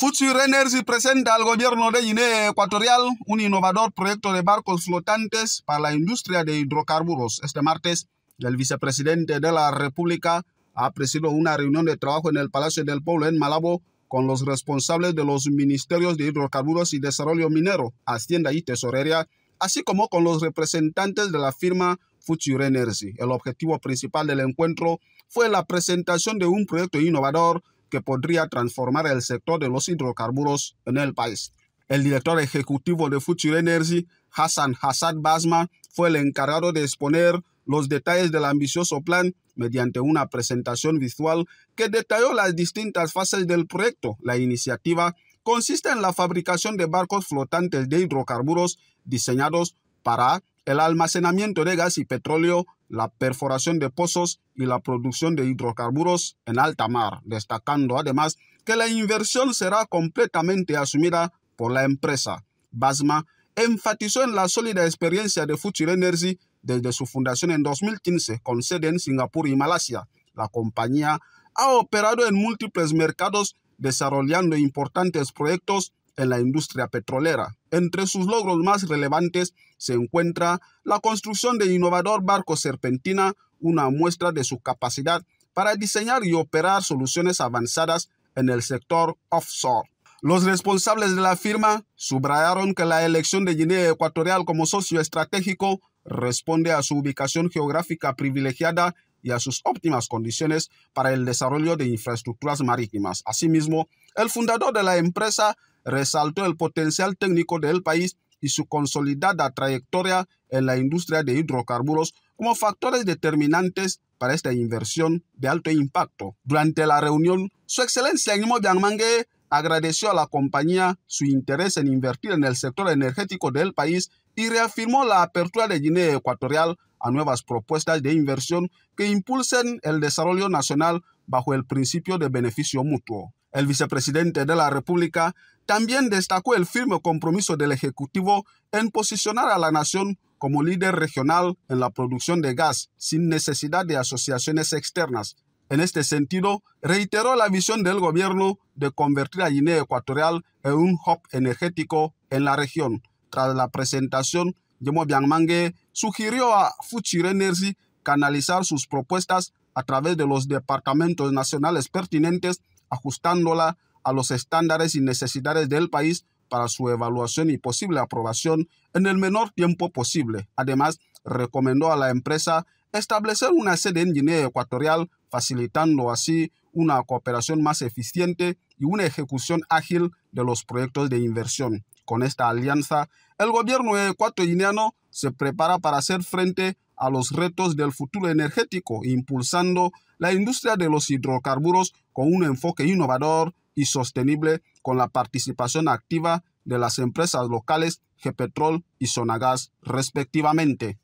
Future Energy presenta al gobierno de Guinea Ecuatorial un innovador proyecto de barcos flotantes para la industria de hidrocarburos. Este martes, el vicepresidente de la República ha presidido una reunión de trabajo en el Palacio del Pueblo en Malabo con los responsables de los ministerios de hidrocarburos y desarrollo minero, Hacienda y Tesorería, así como con los representantes de la firma Future Energy. El objetivo principal del encuentro fue la presentación de un proyecto innovador que podría transformar el sector de los hidrocarburos en el país. El director ejecutivo de Future Energy, Hassan Hassad Basma, fue el encargado de exponer los detalles del ambicioso plan mediante una presentación visual que detalló las distintas fases del proyecto. La iniciativa consiste en la fabricación de barcos flotantes de hidrocarburos diseñados para el almacenamiento de gas y petróleo, la perforación de pozos y la producción de hidrocarburos en alta mar, destacando además que la inversión será completamente asumida por la empresa. Basma enfatizó en la sólida experiencia de Future Energy desde su fundación en 2015 con sede en Singapur y Malasia. La compañía ha operado en múltiples mercados desarrollando importantes proyectos en la industria petrolera. Entre sus logros más relevantes se encuentra la construcción de innovador barco Serpentina, una muestra de su capacidad para diseñar y operar soluciones avanzadas en el sector offshore. Los responsables de la firma subrayaron que la elección de Guinea Ecuatorial como socio estratégico responde a su ubicación geográfica privilegiada y a sus óptimas condiciones para el desarrollo de infraestructuras marítimas. Asimismo, el fundador de la empresa resaltó el potencial técnico del país y su consolidada trayectoria en la industria de hidrocarburos como factores determinantes para esta inversión de alto impacto. Durante la reunión, Su Excelencia Guimo Biangmangue agradeció a la compañía su interés en invertir en el sector energético del país y reafirmó la apertura de Guinea Ecuatorial a nuevas propuestas de inversión que impulsen el desarrollo nacional bajo el principio de beneficio mutuo. El vicepresidente de la República también destacó el firme compromiso del Ejecutivo en posicionar a la nación como líder regional en la producción de gas, sin necesidad de asociaciones externas. En este sentido, reiteró la visión del gobierno de convertir a Guinea Ecuatorial en un hub energético en la región. Tras la presentación, Guimo Biangmangue sugirió a Future Energy canalizar sus propuestas a través de los departamentos nacionales pertinentes, ajustándola a los estándares y necesidades del país para su evaluación y posible aprobación en el menor tiempo posible. Además, recomendó a la empresa establecer una sede en Guinea Ecuatorial, facilitando así una cooperación más eficiente y una ejecución ágil de los proyectos de inversión. Con esta alianza, el gobierno ecuatoriano se prepara para hacer frente a los retos del futuro energético, impulsando la industria de los hidrocarburos con un enfoque innovador y sostenible con la participación activa de las empresas locales GEPetrol y Sonagas, respectivamente.